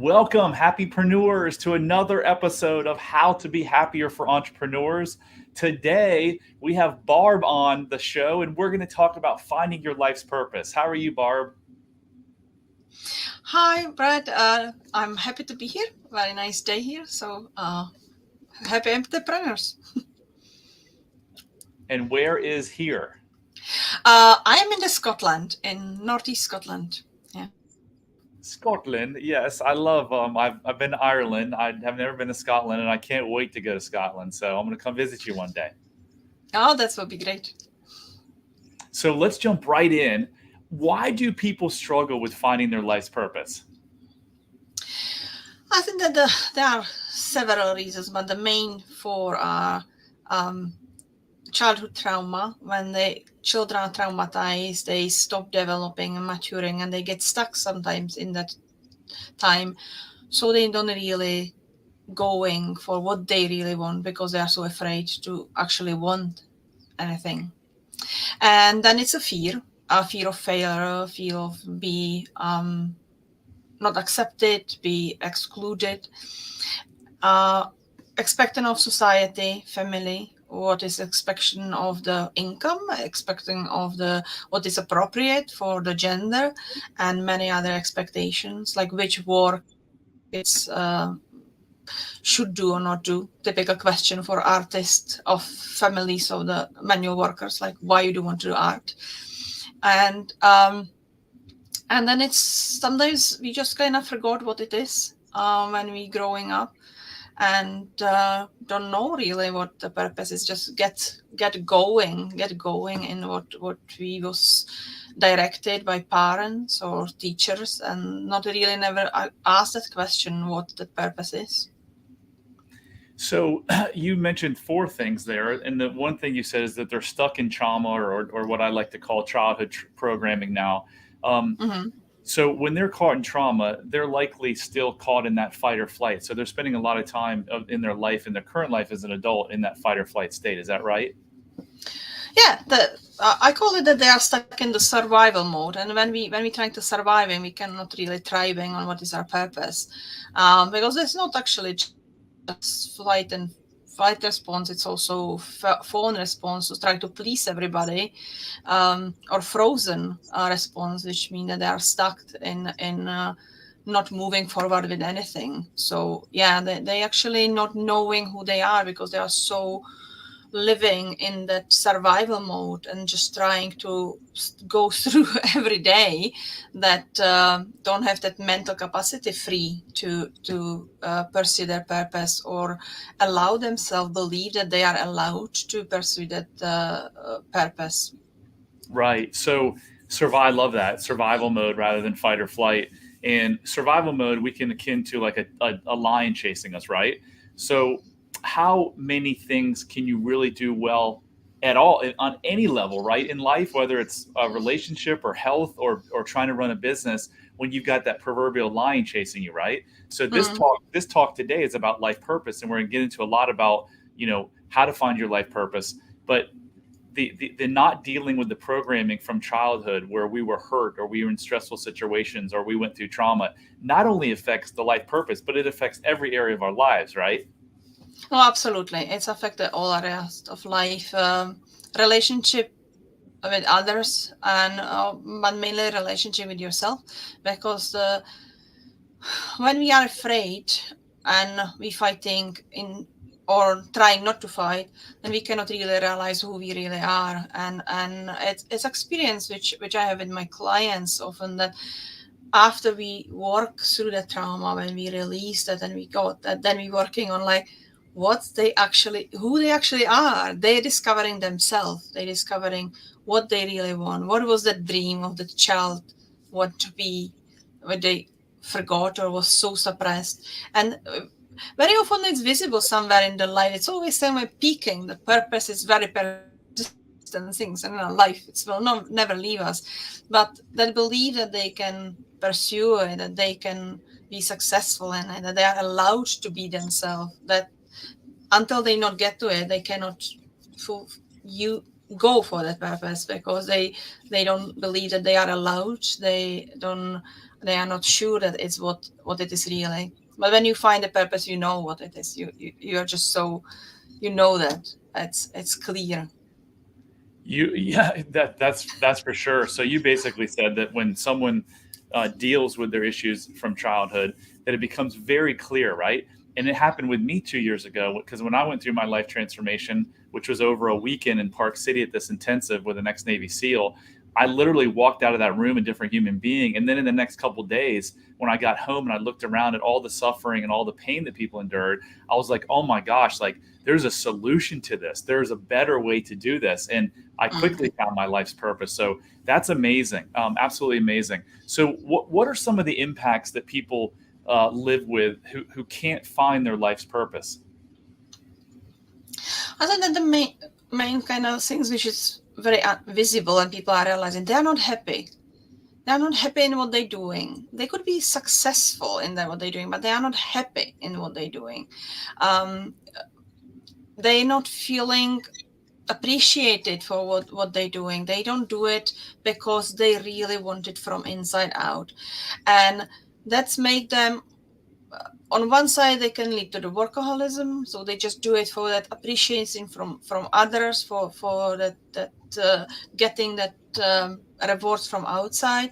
Welcome, happypreneurs, to another episode of How to Be Happier for Entrepreneurs. Today, we have Barb on the show, and we're going to talk about finding your life's purpose. How are you, Barb? Hi, Brad. I'm happy to be here. Very nice day here. Happy entrepreneurs. And where is here? I am in the Scotland, in northeast Scotland. Yeah. Scotland. Yes, I love. I've been to Ireland. I have never been to Scotland, and I can't wait to go to Scotland. So I'm going to come visit you one day. Oh, that would be great. So let's jump right in. Why do people struggle with finding their life's purpose? I think that there are several reasons, but the main four are um, childhood trauma. When the children are traumatized, they stop developing and maturing, and they get stuck sometimes in that time. So they don't really going for what they really want because they are so afraid to actually want anything. And then it's a fear of failure, a fear of be not accepted, be excluded, uh, expecting of society, family, what is expectation of the income, expecting of the what is appropriate for the gender, and many other expectations like which work it's should do or not do. Typical question for artists of families of the manual workers, like why you do want to do art, and um, and then it's sometimes we just kind of forgot what it is when we growing up and don't know really what the purpose is. Just get going in what we was directed by parents or teachers, and not really never ask that question what the purpose is. So you mentioned four things there, and the one thing you said is that they're stuck in trauma or what I like to call childhood programming now. Um, Mm-hmm. so when they're caught in trauma, they're likely still caught in that fight or flight. So they're spending a lot of time in their life, in their current life as an adult, in that fight or flight state. Is that right? Yeah, I call it that they are stuck in the survival mode, and when we trying to survive, and we cannot really thriving on what is our purpose, because it's not actually just flight response. It's also phone response to try to please everybody, or frozen response, which means that they are stuck in not moving forward with anything. So yeah, they actually not knowing who they are because they are so living in that survival mode and just trying to go through every day that don't have that mental capacity free to pursue their purpose or allow themselves believe that they are allowed to pursue that purpose. Right. So survive. I love that survival mode rather than fight or flight. And survival mode we can akin to like a lion chasing us, right? So how many things can you really do well at all on any level, right? In life, whether it's a relationship or health or trying to run a business, when you've got that proverbial lion chasing you, right? So Mm. this talk today is about life purpose, and we're going to get into a lot about how to find your life purpose, but the not dealing with the programming from childhood where we were hurt or we were in stressful situations or we went through trauma not only affects the life purpose, but it affects every area of our lives, right? Oh, absolutely. It's affected all areas of life, relationship with others, and but mainly relationship with yourself, because when we are afraid and we fighting in or trying not to fight, then we cannot really realize who we really are. And it's experience which I have with my clients often, that after we work through the trauma, when we release that and we got that, then we working on like who they actually are. They discovering themselves, they discovering what they really want, what was the dream of the child want to be, what they forgot or was so suppressed. And very often it's visible somewhere in the life. It's always somewhere peaking. The purpose is very persistent things, and in our life it will never leave us. But that believe that they can pursue it, that they can be successful in it, that they are allowed to be themselves. That until they not get to it, they cannot you go for that purpose because they don't believe that they are allowed. They don't they are not sure that it's what it is really. But when you find a purpose, you know what it is. You are just so, you know that it's clear. Yeah, that's for sure. So you basically said that when someone deals with their issues from childhood, that it becomes very clear, right? And it happened with me 2 years ago because when I went through my life transformation, which was over a weekend in Park City at this intensive with an ex-Navy SEAL, I literally walked out of that room a different human being. And then in the next couple of days, when I got home and I looked around at all the suffering and all the pain that people endured, I was like, oh my gosh, like there's a solution to this. There's a better way to do this. And I quickly Mm. found my life's purpose. So that's amazing, absolutely amazing. So what are some of the impacts that people live with who can't find their life's purpose? I think that the main kind of things which is very visible and people are realizing they are not happy. They are not happy in what they're doing. They could be successful in what they're doing, but they are not happy in what they're doing. Um, they're not feeling appreciated for what they're doing. They don't do it because they really want it from inside out. And that's make them, on one side they can lead to the workaholism, so they just do it for that appreciation from others, for that getting that rewards from outside,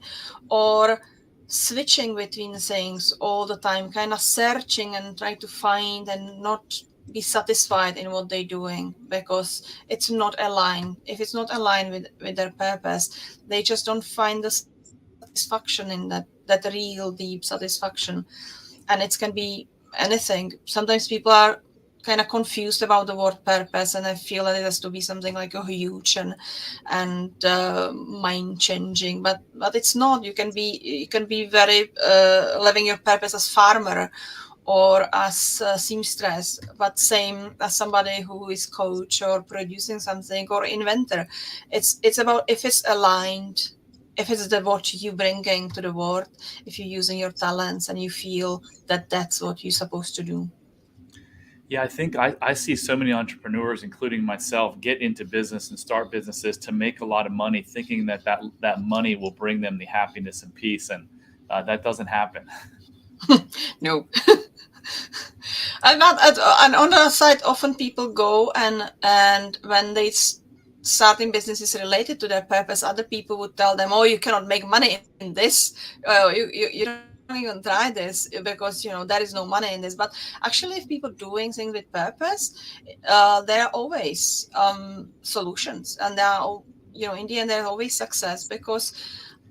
or switching between things all the time, kind of searching and trying to find and not be satisfied in what they're doing because it's not aligned. If it's not aligned with their purpose, they just don't find the satisfaction in that real deep satisfaction. And it can be anything. Sometimes people are kind of confused about the word purpose, and I feel that it has to be something like a huge and mind changing, but it's not. You can be very living your purpose as farmer or as a seamstress, but same as somebody who is coach or producing something or inventor. It's about if it's aligned, if it's the what you bringing to the world, if you're using your talents and you feel that that's what you're supposed to do. Yeah, I think I see so many entrepreneurs, including myself, get into business and start businesses to make a lot of money, thinking that money will bring them the happiness and peace, and that doesn't happen. No. And on the other side, often people go and when they starting businesses related to their purpose, other people would tell them, "Oh, you cannot make money in this. You don't even try this because there is no money in this." But actually, if people doing things with purpose, there are always solutions, and there are in the end there's always success because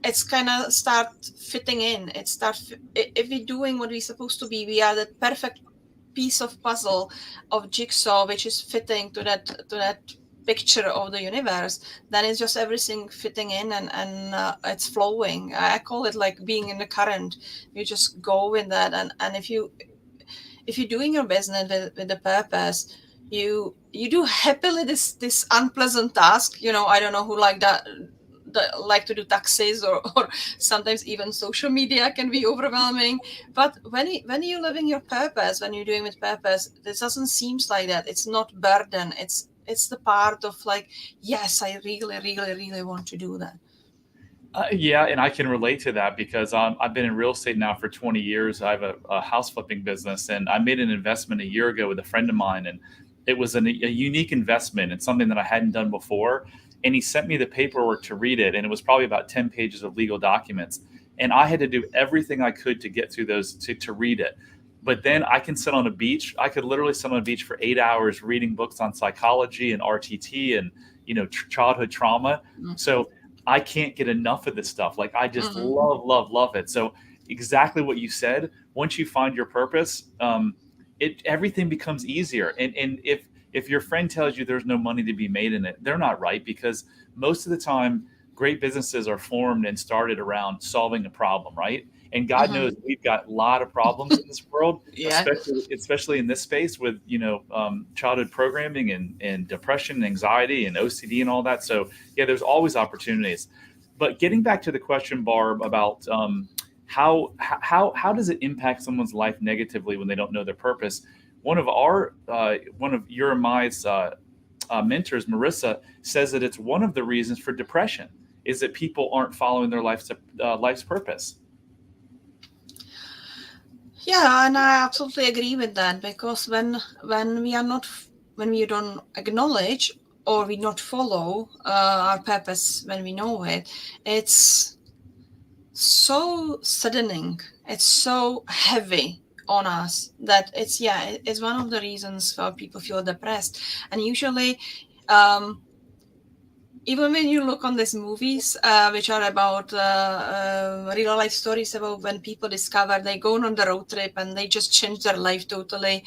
it's kind of start fitting in. If we're doing what we're supposed to be, we are the perfect piece of puzzle of jigsaw which is fitting to that picture of the universe. Then it's just everything fitting in and it's flowing. I call it like being in the current. You just go with that, and if you're doing your business with the purpose, you do happily this unpleasant task. I don't know who like that like to do taxes or sometimes even social media can be overwhelming. But when you're living your purpose, when you're doing with purpose, this doesn't seems like that. It's not burden. It's the part of like, yes, I really really really want to do that. Yeah, and I can relate to that because I've been in real estate now for 20 years. I have a house flipping business, and I made an investment a year ago with a friend of mine, and it was a unique investment and something that I hadn't done before. And he sent me the paperwork to read it, and it was probably about 10 pages of legal documents. And I had to do everything I could to get through those to read it. But then I can sit on a beach. I could literally sit on a beach for 8 hours reading books on psychology and RTT and childhood trauma. So I can't get enough of this stuff. Like I just Mm-hmm. love it. So exactly what you said. Once you find your purpose, it everything becomes easier. And if your friend tells you there's no money to be made in it, they're not right because most of the time, great businesses are formed and started around solving a problem, right? And God Mm-hmm. knows we've got a lot of problems in this world, Yeah. especially in this space with childhood programming and depression, and anxiety, and OCD, and all that. So yeah, there's always opportunities. But getting back to the question, Barb, about how does it impact someone's life negatively when they don't know their purpose? One of your and my's mentors, Marissa, says that it's one of the reasons for depression is that people aren't following their life's purpose. Yeah, and I absolutely agree with that, because when we are not when we don't acknowledge or we not follow our purpose when we know it, it's so saddening. It's so heavy on us that it's one of the reasons why people feel depressed. And usually, um, even when you look on these movies, which are about real life stories about when people discover they go on the road trip and they just change their life totally,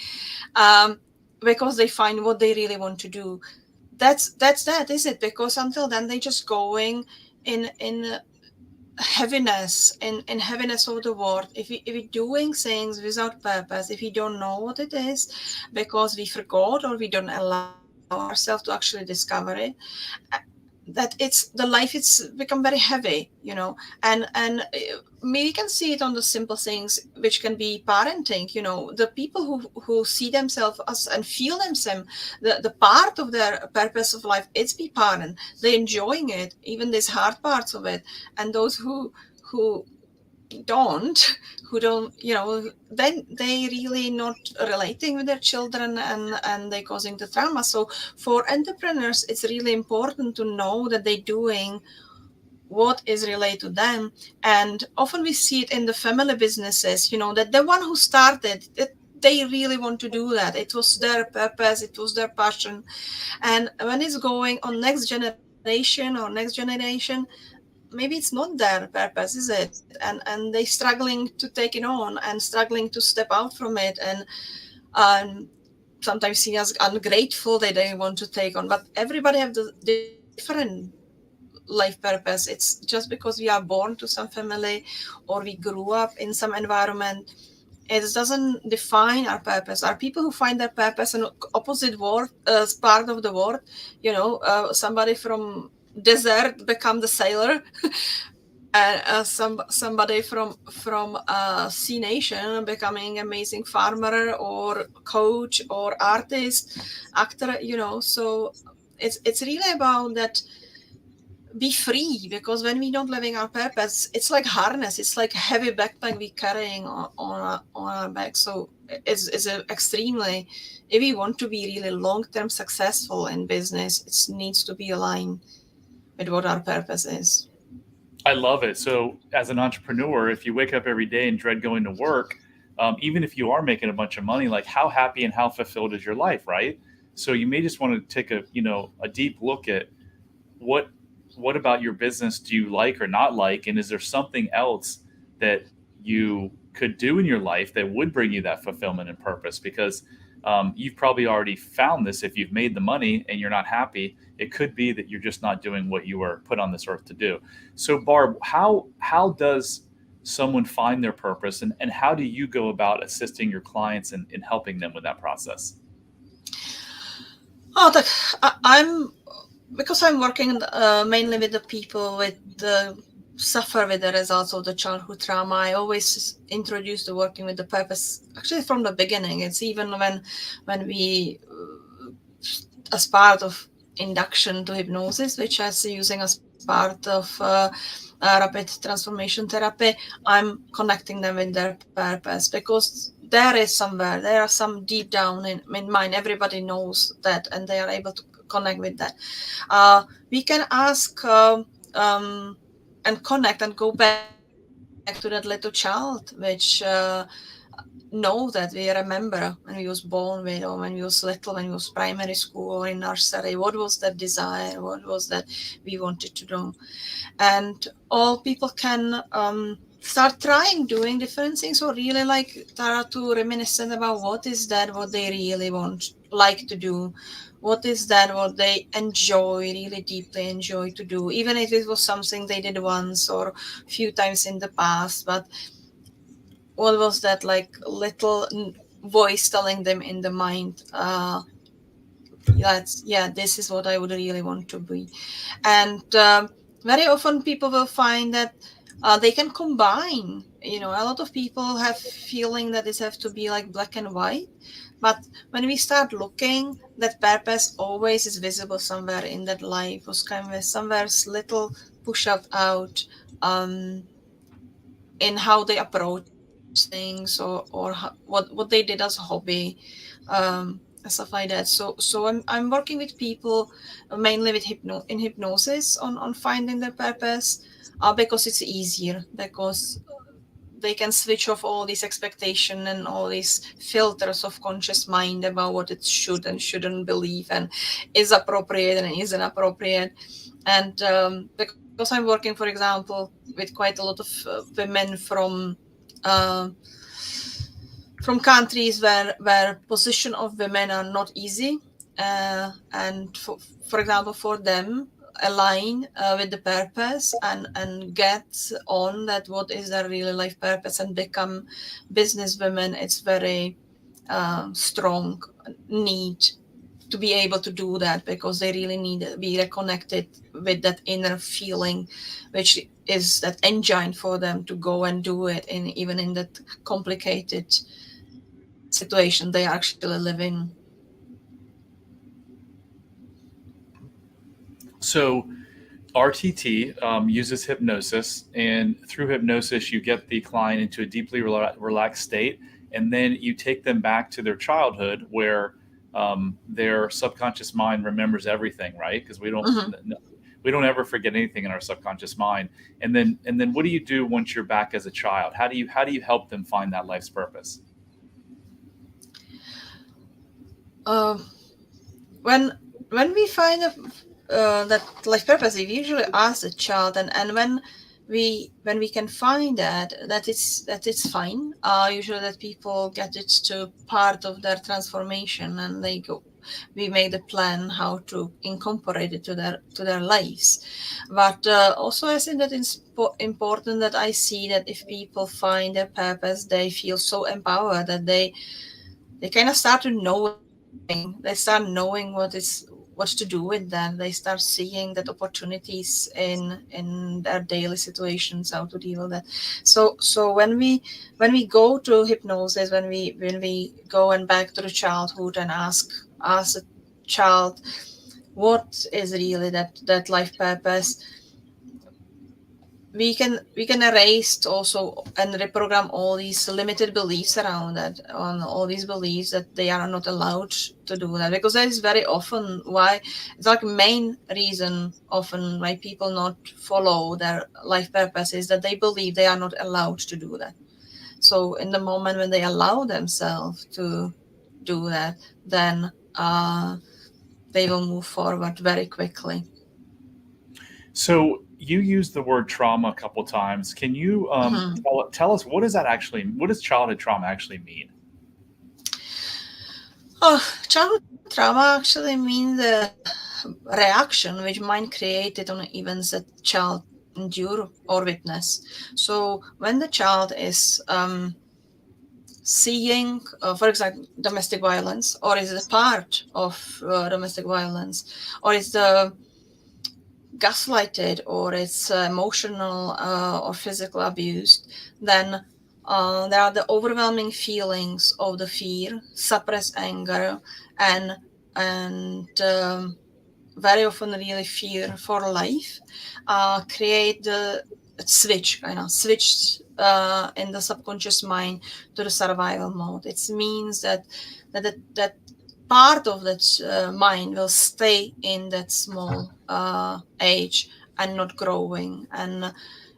um, because they find what they really want to do. That's that, is it? Because until then they just going in heaviness, in heaviness of the world. If we're doing things without purpose, if we don't know what it is because we forgot or we don't allow ourselves to actually discover it, that it's the life, it's become very heavy. And we can see it on the simple things which can be parenting. The people who see themselves as and feel themselves the part of their purpose of life, it's be parent. They're enjoying it, even these hard parts of it. And those who don't who don't, then they really not relating with their children, and they causing the trauma. So for entrepreneurs, it's really important to know that they're doing what is related to them. And often we see it in the family businesses, that the one who started it, they really want to do that. It was their purpose, it was their passion. And when it's going on next generation or next generation, maybe it's not their purpose, is it? And they struggling to take it on and struggling to step out from it, and um, sometimes seen as ungrateful that they want to take on. But everybody have the different life purpose. It's just because we are born to some family or we grew up in some environment, it doesn't define our purpose. Are people who find their purpose in opposite world, part of the world. Somebody from desert become the sailor, and somebody from sea nation becoming amazing farmer or coach or artist, actor. So it's really about that, be free. Because when we don't living our purpose, it's like harness, it's like heavy backpack we carrying on our back. So it's a extremely, if we want to be really long-term successful in business, it needs to be aligned with what our purpose is. I love it. So, as an entrepreneur, if you wake up every day and dread going to work, even if you are making a bunch of money, like how happy and how fulfilled is your life, right? So, you may just want to take a deep look at what what about your business do you like or not like, and is there something else that you could do in your life that would bring you that fulfillment and purpose? Because you've probably already found this. If you've made the money and you're not happy, it could be that you're just not doing what you were put on this earth to do. So, Barb, how does someone find their purpose, and how do you go about assisting your clients in helping them with that process? Oh, I'm, because I'm working mainly with the people with the suffer with the results of the childhood trauma. I always introduce the working with the purpose actually from the beginning. It's even when we as part of induction to hypnosis, which I see using as part of rapid transformation therapy, I'm connecting them with their purpose, because there are some deep down in mind. Everybody knows that, and they are able to connect with that. We can ask and connect and go back to that little child, which know that we remember when we was born with, or when we was little, when we was primary school or in nursery, what was that desire, what was that we wanted to do. And all people can start trying doing different things, or really like Tara to reminiscent about what is that what they really want like to do, what is that what they enjoy, really deeply enjoy to do, even if it was something they did once or a few times in the past. But what was that like little voice telling them in the mind, this is what I would really want to be. And very often people will find that they can combine. A lot of people have feeling that it have to be like black and white, but when we start looking, that purpose always is visible somewhere in that life, was kind of somewhere little push out um, in how they approach it. things, or what they did as a hobby, and stuff like that. So I'm working with people, mainly with in hypnosis, on finding their purpose, because it's easier, because they can switch off all these expectation and all these filters of conscious mind about what it should and shouldn't believe, and is appropriate and isn't appropriate. And because I'm working, for example, with quite a lot of women uh, from countries where position of women are not easy, and for example, for them align with the purpose, and get on that what is their real life purpose, and become business women. It's very strong need to be able to do that, because they really need to be reconnected with that inner feeling, which is that engine for them to go and do it, in even in that complicated situation they actually live in. So RTT uses hypnosis, and through hypnosis, you get the client into a deeply relaxed state, and then you take them back to their childhood where their subconscious mind remembers everything, right? Because Mhm. we don't ever forget anything in our subconscious mind. And then what do you do once you're back as a child? How do you help them find that life's purpose? Uh, when when we find that life purpose, we usually ask the child, and when we can find that it's fine. Usually that people get it to part of their transformation, and they go. We make the plan how to incorporate it to their lives. But also, I think that it's important that I see that if people find their purpose, they feel so empowered that they kind of start to knowing. They start knowing what to do with them. They start seeing that opportunities in their daily situations, how to deal with that. So when we go to hypnosis, when we go and back to the childhood and ask the child what is really that life purpose, we can erase also and reprogram all these limited beliefs around that, on all these beliefs that they are not allowed to do that, because that is very often why it's like main reason often why people not follow their life purpose, is that they believe they are not allowed to do that. So in the moment when they allow themselves to do that, then they will move forward very quickly. So you used the word trauma a couple times. Can you Mhm. tell us what does childhood trauma actually mean? Oh, childhood trauma actually means the reaction which mind created on events that child endure or witness. So when the child is seeing, for example, domestic violence, or is a part of domestic violence, or is the gaslighted, or it's emotional or physical abuse, then there are the overwhelming feelings of the fear, suppressed anger, and and very often really fear for life, create the switch in the subconscious mind to the survival mode. It means that part of that mind will stay in that small age and not growing. And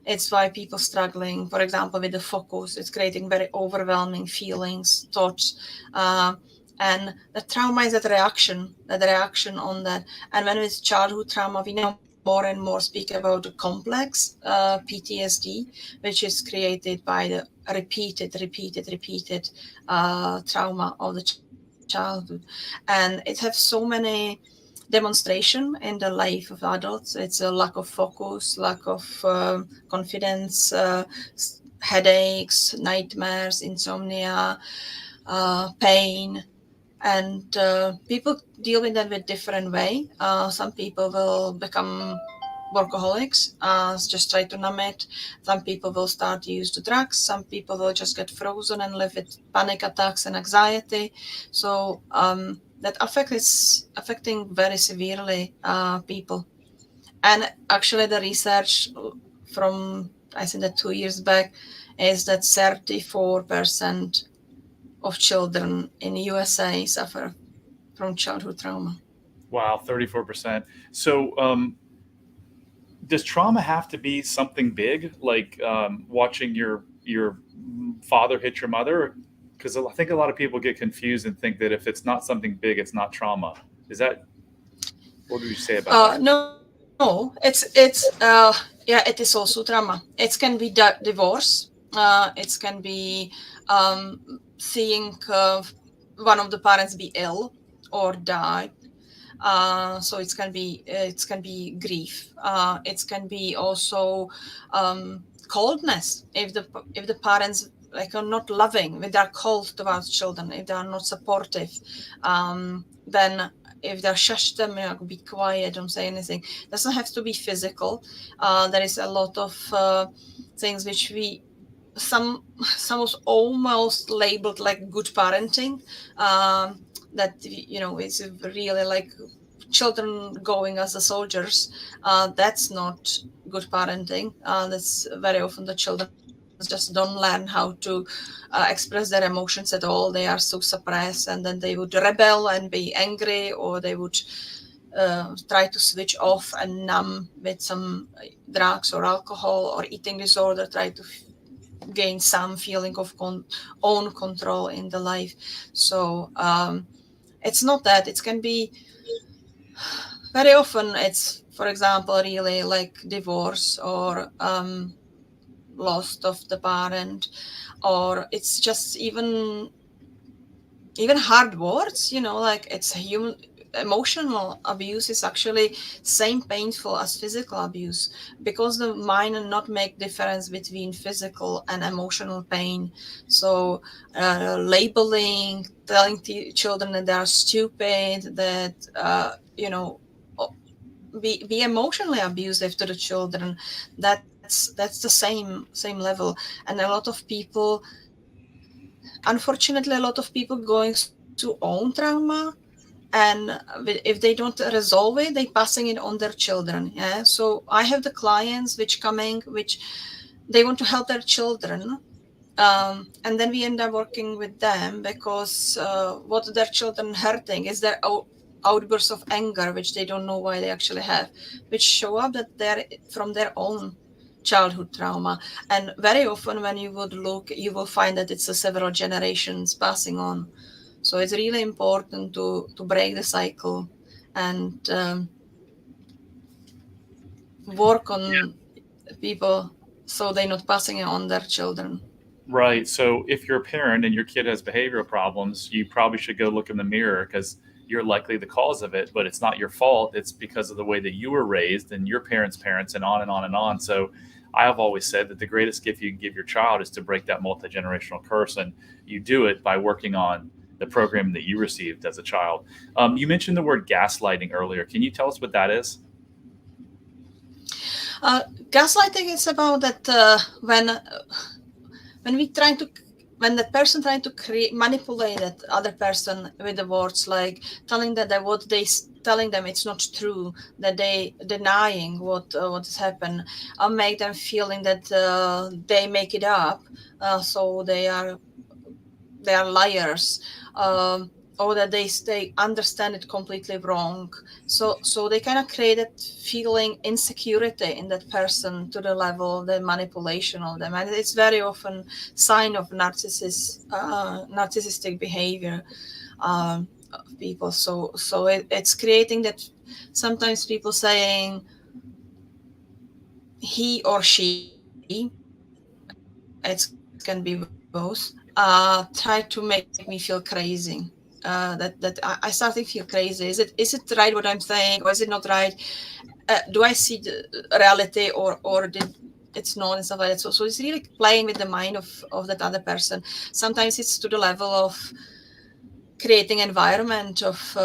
it's why people struggling, for example, with the focus. It's creating very overwhelming feelings, thoughts, uh, and the trauma is that reaction on that. And when it's childhood trauma, we now more and more speak about the complex PTSD, which is created by the repeated trauma of the childhood. And it has so many demonstration in the life of adults. It's a lack of focus, lack of confidence, headaches, nightmares, insomnia, pain, and people deal with that with different way. Some people will become workaholics, just try to numb it. Some people will start to use the drugs. Some people will just get frozen and live with panic attacks and anxiety. So that affect is affecting very severely people. And actually, the research from I think that 2 years back is that 34% of children in USA suffer from childhood trauma. Wow, 34%. So, does trauma have to be something big, like watching your father hit your mother? Because I think a lot of people get confused and think that if it's not something big, it's not trauma. Is that what would you say about that? No, it's yeah, it is also trauma. It can be divorce. It can be seeing one of the parents be ill or die. So it can be grief. It can be also coldness if the parents like are not loving, if they're cold towards children, if they are not supportive, then if they shush them, be quiet, don't say anything. It doesn't have to be physical. There is a lot of things which we some was almost labeled like good parenting. That is really like children going as the soldiers. That's not good parenting. That's very often the children just don't learn how to express their emotions at all. They are so suppressed, and then they would rebel and be angry, or they would try to switch off and numb with some drugs or alcohol or eating disorder, try to gain some feeling of own control in the life. So it's not that. It can be very often. It's, for example, really like divorce or loss of the parent, or it's just even hard words. Like it's human. Emotional abuse is actually same painful as physical abuse, because the mind not make difference between physical and emotional pain. So labeling, telling children that they are stupid, that be emotionally abusive to the children, that's the same level. And a lot of people, unfortunately, a lot of people going through own trauma, and if they don't resolve it, they passing it on their children. Yeah, so I have the clients which they want to help their children, and then we end up working with them because what their children hurting is their outbursts of anger, which they don't know why they actually have, which show up that they're from their own childhood trauma. And very often when you would look, you will find that it's a several generations passing on. So it's really important to break the cycle and work on people so they're not passing it on their children. Right. So if you're a parent and your kid has behavioral problems, you probably should go look in the mirror because you're likely the cause of it, but it's not your fault. It's because of the way that you were raised and your parents, and on and on and on. So I have always said that the greatest gift you can give your child is to break that multi generational curse. And you do it by working on the program that you received as a child. You mentioned the word gaslighting earlier. Can you tell us what that is? Gaslighting is about that when we try to when the person trying to manipulate that other person with the words, like telling that what they telling them it's not true, that they denying what has happened, make them feeling that they make it up, so they are liars, or that they understand it completely wrong. So they kind of create that feeling insecurity in that person to the level of the manipulation of them, and it's very often sign of narcissistic behavior of people. So it's creating that sometimes people saying he or she, it can be both, try to make me feel crazy. That I starting to feel crazy. Is it right what I'm saying, or is it not right? Do I see the reality, or did it's not, and stuff like that. So it's really playing with the mind of that other person. Sometimes it's to the level of creating environment of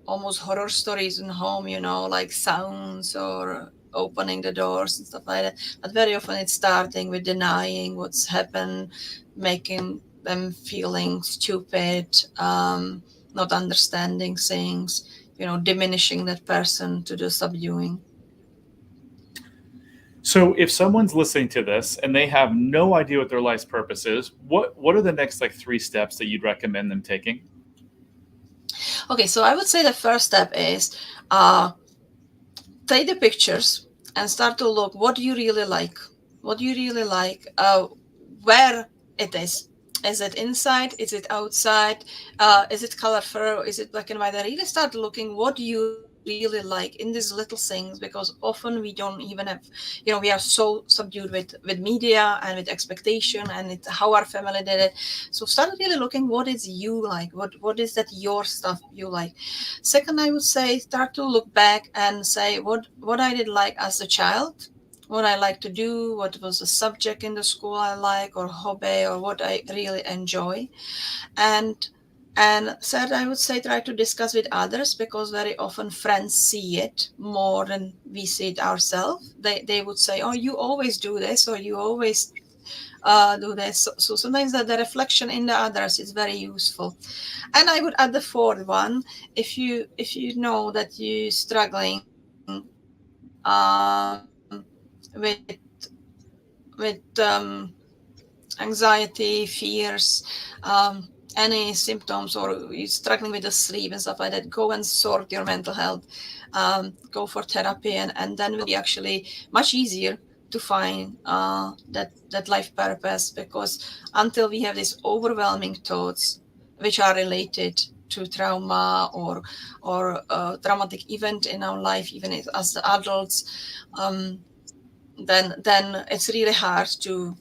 almost horror stories in home, like sounds or opening the doors and stuff like that. But very often it's starting with denying what's happened, making them feeling stupid, not understanding things, diminishing that person to do subduing. So if someone's listening to this and they have no idea what their life's purpose is, what are the next like 3 steps that you'd recommend them taking? Okay, so I would say the first step is uh, take the pictures and start to look what do you really like, what do you really like, where it is it inside, is it outside, is it colorful, is it black and white. I really start looking what do you really like in these little things, because often we don't even have, we are so subdued with media and with expectation and it, how our family did it. So start really looking what is you like, what is that your stuff you like. Second, I would say start to look back and say what I did like as a child, what I like to do, what was the subject in the school I like or hobby or what I really enjoy. And third, I would say try to discuss with others, because very often friends see it more than we see it ourselves. They would say, "Oh, you always do this," or "You always do this." So sometimes the reflection in the others is very useful. And I would add the fourth one: if you know that you're struggling with anxiety, fears, any symptoms, or you're struggling with the sleep and stuff like that, go and sort your mental health. Go for therapy, and then will be actually much easier to find that life purpose, because until we have these overwhelming thoughts which are related to trauma or a traumatic event in our life, even as adults, um, then it's really hard to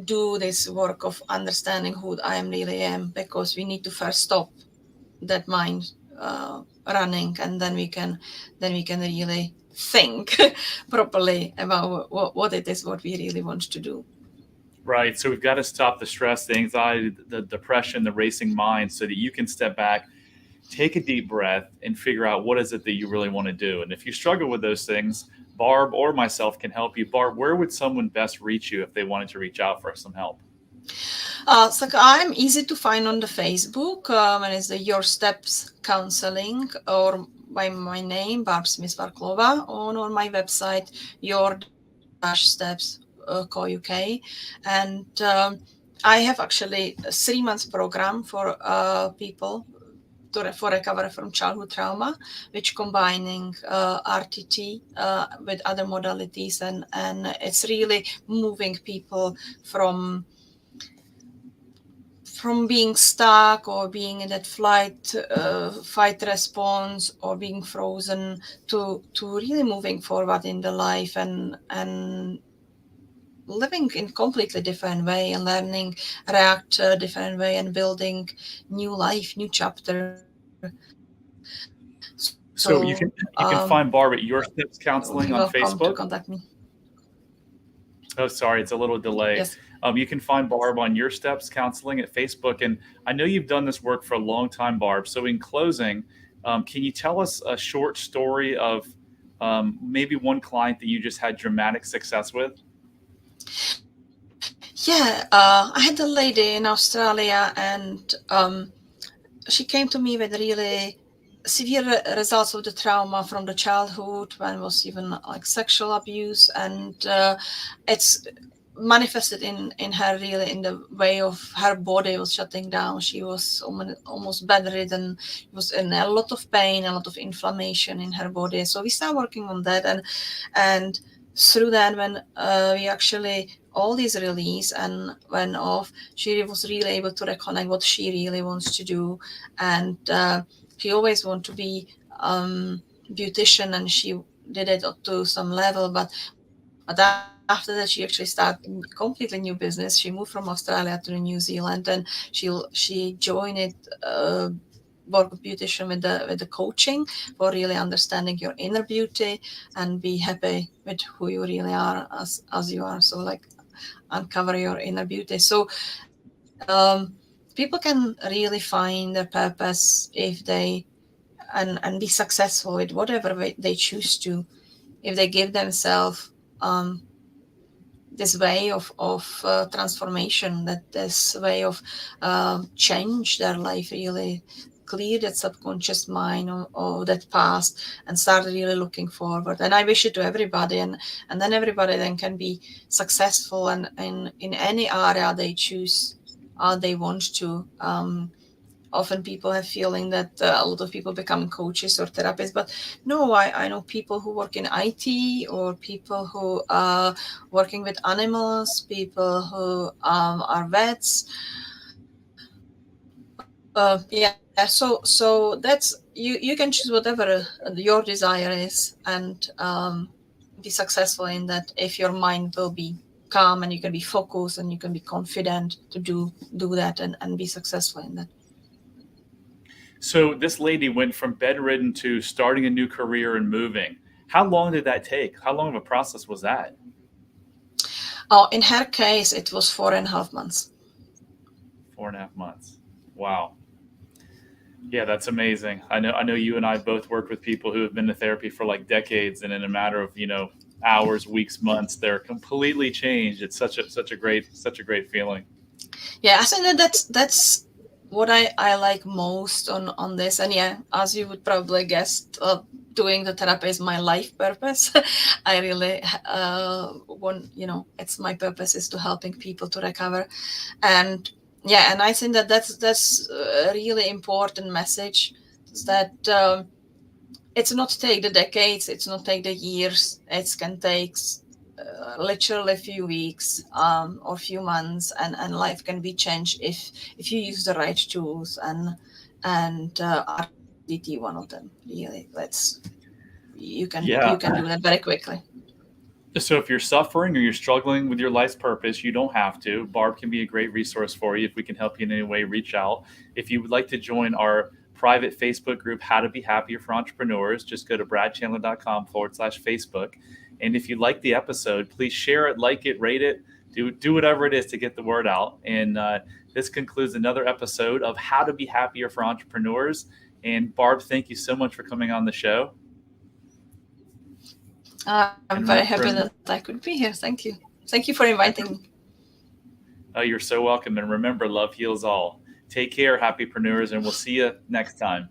do this work of understanding who I am really am, because we need to first stop that mind running, and then we can really think properly about what it is what we really want to do. Right. So we've got to stop the stress, the anxiety, the depression, the racing mind, so that you can step back, take a deep breath, and figure out what is it that you really want to do. And if you struggle with those things, Barb or myself can help you. Barb, where would someone best reach you if they wanted to reach out for some help? So I'm easy to find on the Facebook, and it's the Your Steps Counseling, or by my name, Barb Smith Varklova, on my website, your-steps co.uk. And I have actually a 3 month program for people for recovery from childhood trauma, which combining RTT with other modalities, and it's really moving people from being stuck or being in that fight response or being frozen to really moving forward in the life, and living in completely different way and learning react different way and building new life, new chapter. So So you can find Barb at Your you're Steps welcome to Counseling on contact me. Facebook. Oh, sorry, it's a little delay. Yes. You can find Barb on Your Steps Counseling at Facebook. And I know you've done this work for a long time, Barb. So, in closing, can you tell us a short story of maybe one client that you just had dramatic success with? Yeah, I had a lady in Australia, and she came to me with really severe results of the trauma from the childhood, when was even like sexual abuse, and it's manifested in her really in the way of her body was shutting down. She was almost bedridden. She was in a lot of pain, a lot of inflammation in her body. So we started working on that, and through that, when we actually all these release and went off, she was really able to reconnect what she really wants to do. And she always wanted to be beautician, and she did it up to some level, but after that she actually started completely new business. She moved from Australia to New Zealand, and she joined it, work with beautician with the coaching for really understanding your inner beauty and be happy with who you really are as you are. So like uncover your inner beauty. So people can really find their purpose if they and be successful with whatever way they choose to, if they give themselves this way of transformation, that this way of change their life really, clear that subconscious mind or that past and start really looking forward. And I wish it to everybody, and then everybody then can be successful and in any area they choose they want to. Often people have feeling that a lot of people become coaches or therapists, but no, I know people who work in IT, or people who are working with animals, people who are vets. So that's you can choose whatever your desire is, and be successful in that if your mind will be calm and you can be focused and you can be confident to do that and be successful in that. So this lady went from bedridden to starting a new career and moving. How long did that take? How long of a process was that? Oh, in her case, it was 4.5 months. 4.5 months. Wow. Yeah, that's amazing. I know you and I both worked with people who have been to therapy for like decades, and in a matter of, hours, weeks, months, they're completely changed. It's such a great feeling. Yeah, I think that's what I like most on this. And yeah, as you would probably guess, doing the therapy is my life purpose. I really want, it's my purpose is to helping people to recover. And yeah, and I think that's a really important message, is that it's not take the decades, it's not take the years, it can take literally a few weeks or few months, and life can be changed if you use the right tools, and RTT one of them. Really, let's you Yeah. can do that very quickly. So if you're suffering or you're struggling with your life's purpose, you don't have to. Barb can be a great resource for you. If we can help you in any way, reach out. If you would like to join our private Facebook group, How to Be Happier for Entrepreneurs, just go to bradchandler.com/Facebook. And if you like the episode, please share it, like it, rate it, do whatever it is to get the word out. And this concludes another episode of How to Be Happier for Entrepreneurs. And Barb, thank you so much for coming on the show. I'm very happy that I could be here. Thank you for inviting me. Oh, you're so welcome. And remember, love heals all. Take care, happypreneurs, and we'll see you next time.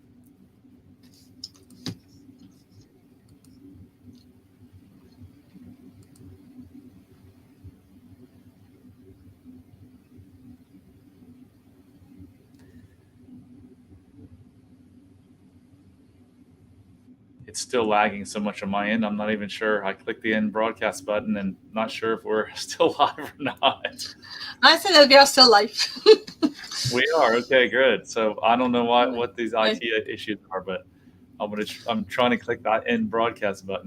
It's still lagging so much on my end. I'm not even sure. I clicked the end broadcast button and not sure if we're still live or not. I think that we are still live. We are. Okay, good. So I don't know what these IT issues are, but I'm trying to click that end broadcast button.